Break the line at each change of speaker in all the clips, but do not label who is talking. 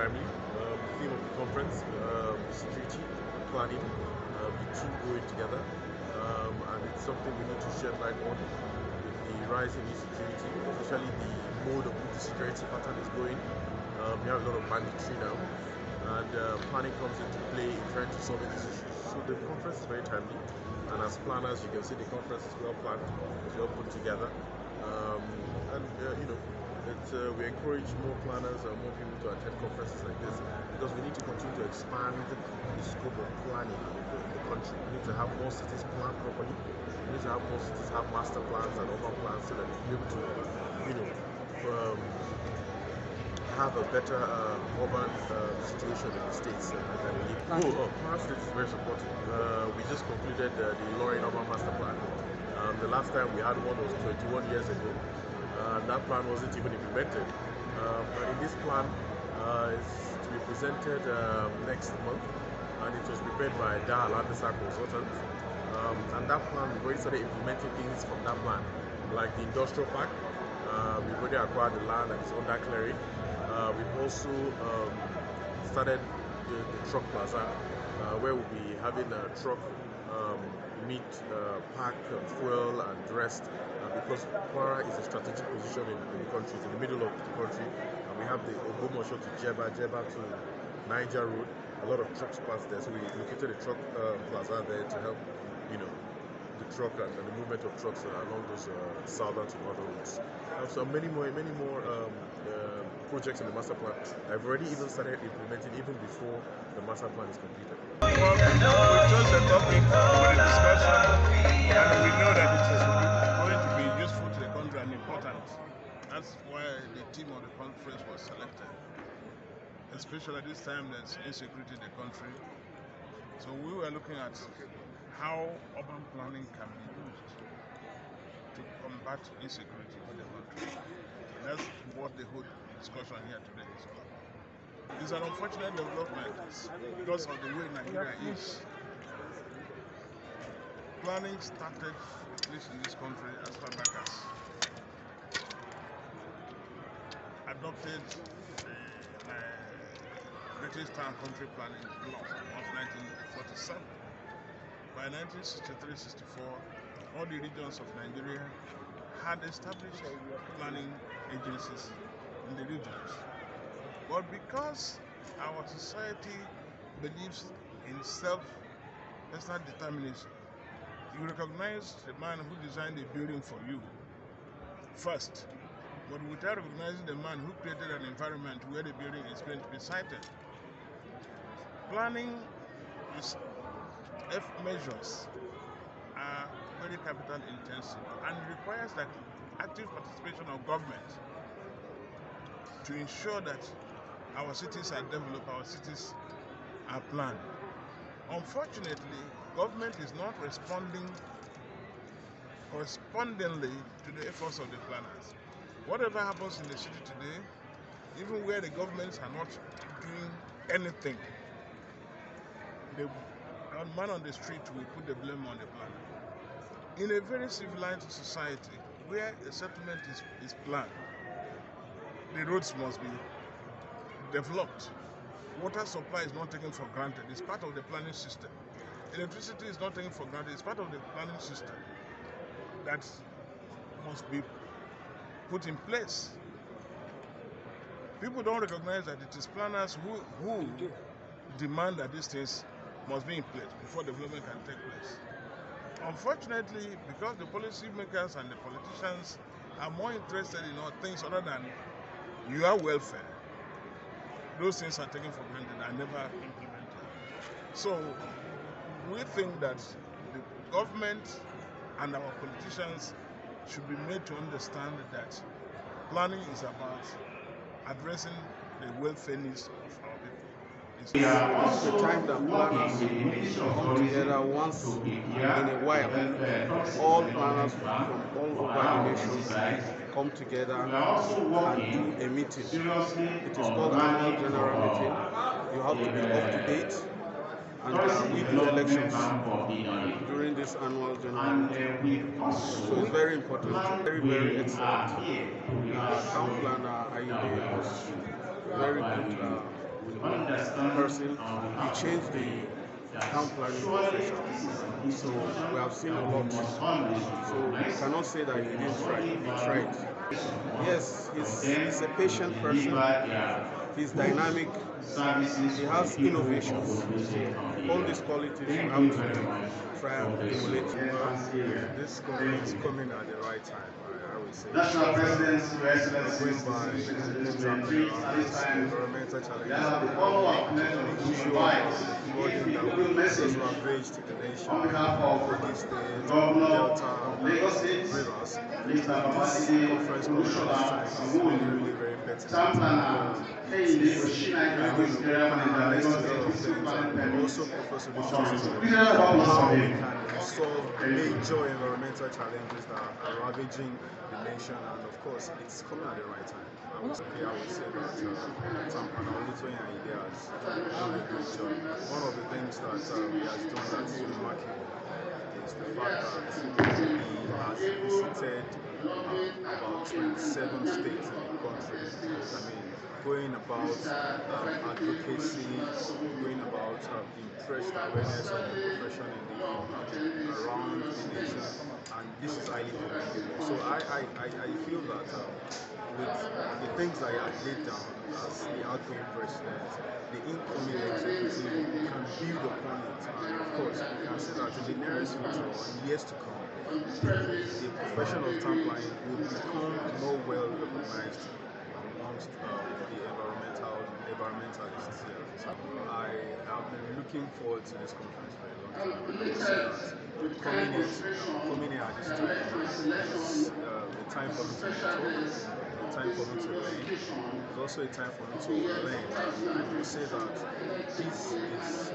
timely. The theme of the conference, security, planning, the two going together, and it's something we need to shed light on with the rising insecurity, especially the mode of which the security pattern is going. We have a lot of banditry now, and planning comes into play in trying to solve these issues. So the conference is very timely, and as planners, you can see the conference is well planned, it's well put together, we encourage more planners and more people to attend conferences like this because we need to continue to expand the scope of planning in the country. We need to have more cities planned properly. We need to have more cities have master plans and urban plans so that we're able to, have a better urban situation in the states than we live. Our state is very supportive. We just concluded the Lorin Urban Master Plan. The last time we had one was 21 years ago. That plan wasn't even implemented. But in this plan, it's to be presented next month, and it was prepared by Dal Andesa Consultants. And that plan, we've already started implementing things from that plan, like the industrial park. We've already acquired the land and it's under clearing. We've also started the truck plaza, where we'll be having a truck meet, park, fuel, and rest. Because Kwara is a strategic position in the country, it's in the middle of the country, and we have the Ogbomoso to Jeba to Niger Road, a lot of trucks pass there, so we located a truck plaza there to help, the truck and the movement of trucks along those southern to northern roads. So many more projects in the master plan. I've already even started implementing even before the master plan is completed.
Well, we chose the topic for the discussion, and we know that it is going to be useful to the country and important. That's why the theme of the conference was selected. Especially at this time there's insecurity in the country. So we were looking at how urban planning can be used to combat insecurity in the country. And that's what the whole discussion here today is about. It's an unfortunate development because of the way Nigeria is. Planning started, at least in this country, as far back as adopted the British Town Country Planning Law of 1947. By 1963-64, all the regions of Nigeria had established planning agencies in the regions. But because our society believes in personal determination, you recognize the man who designed the building for you first, but without recognizing the man who created an environment where the building is going to be sited. Planning measures are very capital intensive and requires the active participation of government to ensure that our cities are developed, our cities are planned. Unfortunately, government is not responding correspondingly to the efforts of the planners. Whatever happens in the city today, even where the governments are not doing anything, the man on the street will put the blame on the planner. In a very civilized society where a settlement is planned, the roads must be developed. Water supply is not taken for granted, it's part of the planning system. Electricity is not taken for granted, it's part of the planning system that must be put in place. People don't recognize that it is planners who demand that these things must be in place before development can take place. Unfortunately, because the policy makers and the politicians are more interested in things other than your welfare, those things are taken for granted and never implemented. So we think that the government and our politicians should be made to understand that planning is about addressing the welfare needs of our people.
It's the time that planners come together once in a while. All planners from all over the nation come together and do a meeting. It is called annual general meeting. You have to be up to date, and we do elections during this annual general meeting. So it's very important, very, very excellent. The town planner, Aide, was very good person, he changed the town planning profession. So we have seen a lot. So we cannot say that he didn't try. He tried. Yes, he's a patient person. He's dynamic. He has innovations. So all these qualities you have to try and emulate.
This conference is coming at the right time. I would say.
National presidents, Your
Going
Excellencies,
by
celebrate at this time.
environmental
We
challenges.
have the honor of to invite
That
message
have raised to the nation.
on behalf of
Kogi State,
Governor
Delta,
of Lagos State,
Rivers.
Mr.
This
Babajide
conference coming at this time is really very pertinent.
Town planner Kehinde Oshina is Nigeria Manager, Lagos State District Planning Permit.
Also Professor Bishop
Regional Governor
how we
Summit.
can solve major environmental challenges that are ravaging the nation, and of course it's coming at the right time. I would say that Tampana Olutoyin Aide has done a good job. One of the things that he has done that is remarkable is the fact that he has visited about 27 states in the country. I mean, going about advocacy, going about interest awareness of the profession around the nation, and this is highly commendable. So I feel that with the things that I had laid down as the outgoing president, the incoming executive can build upon it, and of course we can see that in the nearest future or in years to come, the profession of town planning will become more well recognized amongst the environmentalists here. So I have been looking forward to this conference for a long time. I would say that coming here at this time is a time for me to talk, a time for me to learn. It's also a time for me to learn. I would say that this is,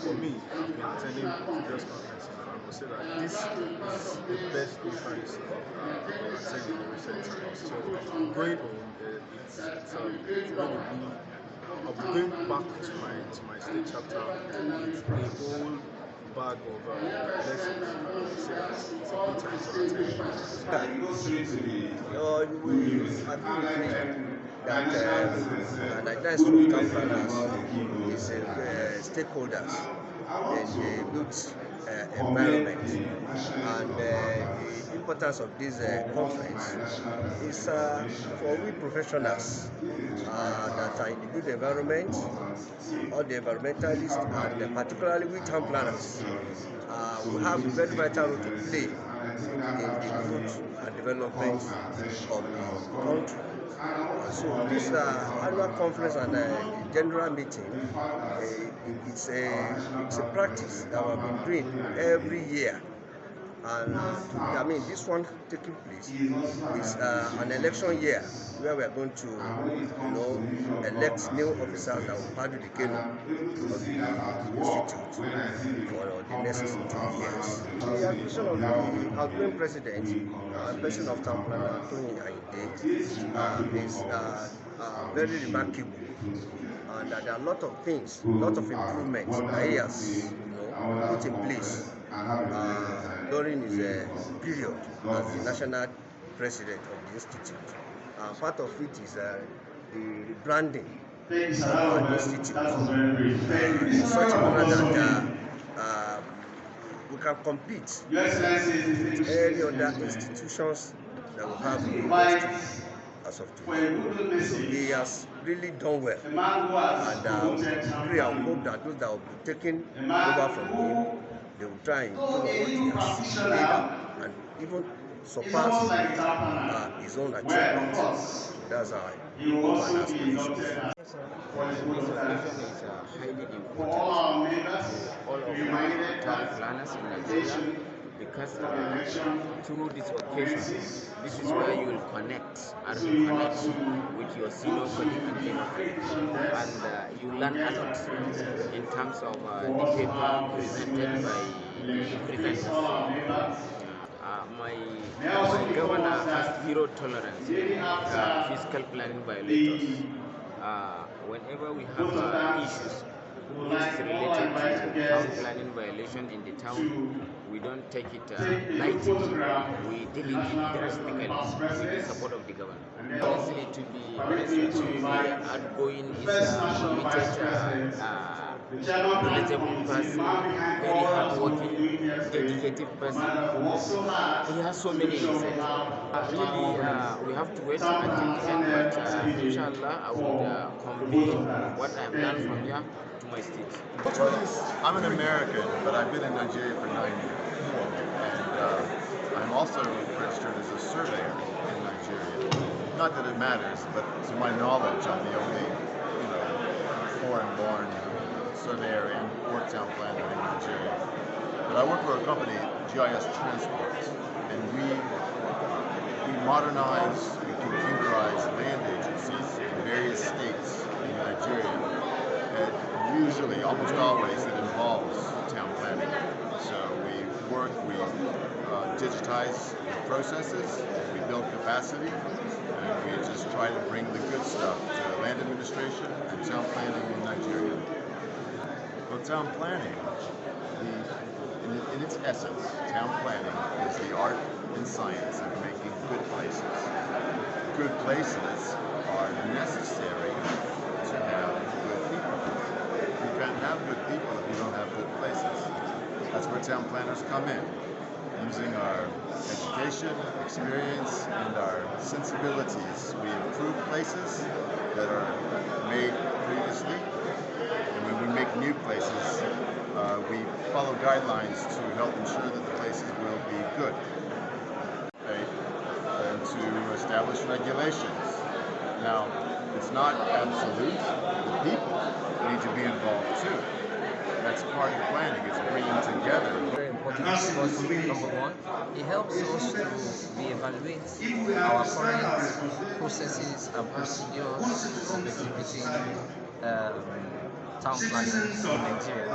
for me, I've been attending previous conferences, and I would say that this is the best conference I've attended in recent times. So going home, it's going to be, I'll be going back to my state chapter with a whole bag of lessons. I would say that it's a good time to attend.
I agree with me that Nigerian Institute of Town Planners is stakeholders in the built environment, and the importance of this conference is for we professionals that are in the built environment, all the environmentalists, and particularly we town planners. We have a very vital role to play in the growth and development of the country. So this annual conference and general meeting, it's a practice that we've been doing every year. And I mean, this one taking place is an election year where we are going to, elect new officers that will handle the kingdom of the institute for the next 2 years. The ambition of the outgoing president, President of Town Planner Tony Aide, is very remarkable, and there are a lot of things, a lot of improvements that he has, put in place during his period as the national president of the institute. Part of it is the branding of the institute in such a manner that we can compete with any other institutions that we have in the university as of today. So he has really done well, and we hope that those that will be taken over from him, they will try and improve what he has laid out and even surpass his own achievements. That's our hope and aspiration.
Collaboration is highly important to all of the town planners in Nigeria, because through this occasion, this is where you will connect and reconnect with your senior colleague, and you learn a lot in terms of the paper presented by the presenters. My governor has zero tolerance for fiscal planning violators. Whenever we have issues, which is related to town planning violation in the town, we don't take it lightly. We deal it drastically with the support of the government. Honestly, to be honest with you, the outgoing is a committed, knowledgeable person, very hardworking, dedicated person. He has so many insights. Really, we have to wait until the end, but inshallah, I would convey what I have learned from here to my state.
I'm an American, but I've been in Nigeria for 9 years. And I'm also registered as a surveyor in Nigeria. Not that it matters, but to my knowledge, I'm the only, foreign-born surveyor and port town planner in Nigeria. But I work for a company, GIS Transport, and we modernize, we computerize land agencies in various states in Nigeria. And usually, almost always, it involves town planning. So we digitize the processes, we build capacity, and we just try to bring the good stuff to land administration and town planning in Nigeria. Well, town planning, in its essence, town planning is the art and science of making good places. Good places are necessary to have good people. You can't have good people if you don't have good places. That's where town planners come in, using our education, experience, and our sensibilities. We improve places that are made previously, and when we make new places, we follow guidelines to help ensure that the places will be good. And to establish regulations. Now, it's not absolute. The people need to be involved too. That's part of planning, it's bringing together.
Very important because, number one, it helps us to reevaluate our current processes and procedures of executing town planning in Nigeria,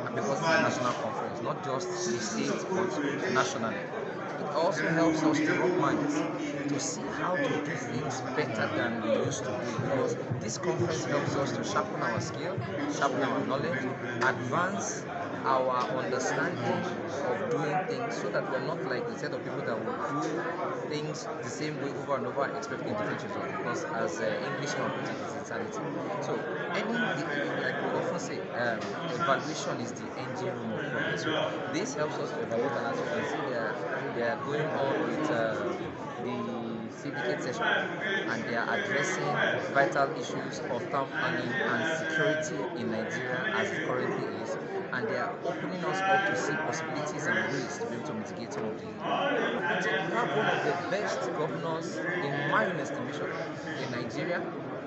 and because it's a national conference, not just the state but nationally. It also helps us to rub minds to see how to do things better than we used to do, because this conference helps us to sharpen our skill, sharpen our knowledge, advance our understanding of doing things, so that we're not like the set of people that will do things the same way over and over expecting different results, because as Englishman put it, it's insanity. So like we often say, evaluation is the engine room of progress. So this helps us to evaluate, and as you can see they are going on with the syndicate session, and they are addressing vital issues of town planning and security in Nigeria as it currently is, and they are opening us up to see possibilities and ways to be able to mitigate some of the. So we have one of the best governors, in my own estimation, in Nigeria,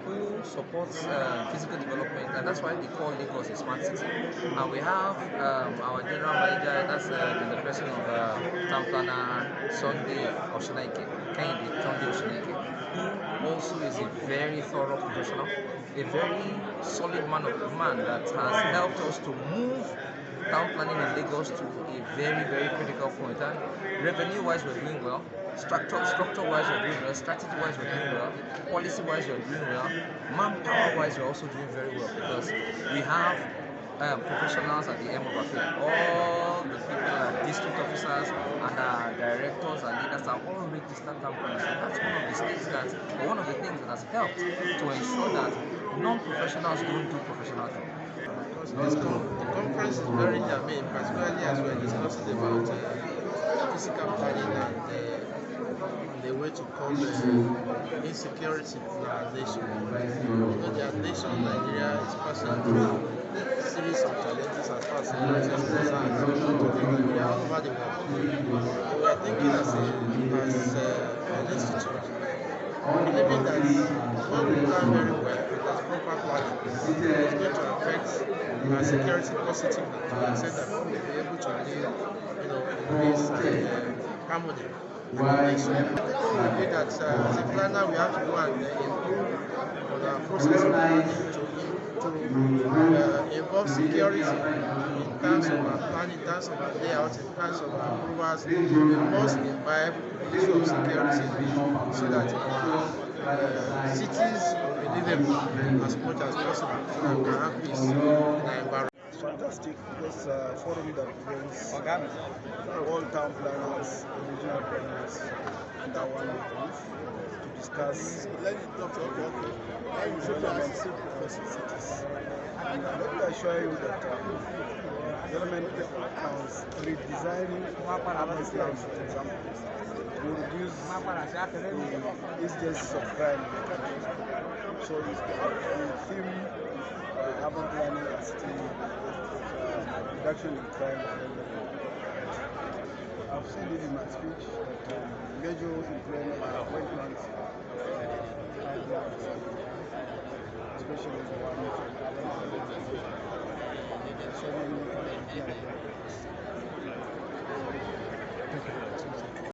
who supports physical development, and that's why they call Lagos a smart city. And we have our general manager, that's the person of town planner Sunday Oshunaike, who also is a very thorough professional, a very solid man that has helped us to move town planning in Lagos to a very, very critical point. And revenue-wise, we're doing well. Structure-wise, we're doing well. Strategy-wise, we're doing well. Policy-wise, we're doing well. Manpower-wise, we're also doing very well, because we have professionals at the end of our field. All the people, district officers and directors and leaders are all registered town planners. So that's one of the things that has helped to ensure that non-professionals don't do professional things.
Because the conference is very germane, particularly as we're discussing about physical planning and the way to combat insecurity in our nation. The nation of Nigeria is passing through a series of challenges as far as security is concerned. We are all over the world. We are thinking as an institute, believing that when we plan very well, there's proper planning, it's going to affect our security positively to the extent that we will be able to live, in peace and harmony with the nation. I think that as a planner, we have to go and improve on our process of planning to involve security in terms of our planning, in terms of our layout, in terms of our approvals. We must imbibe the issue of security so that cities will be living them as much as possible so that we can have peace in our environment.
Fantastic. This forum that brings all town planners, regional planners under one roof to discuss development for cities. And let me assure you that development accounts redesigning urban plans, for example, will reduce the incidence of crime in the country. So it's the theme urban planning and city reduction in crime. I've said it in my speech that major appointments especially the one from urban planning. So many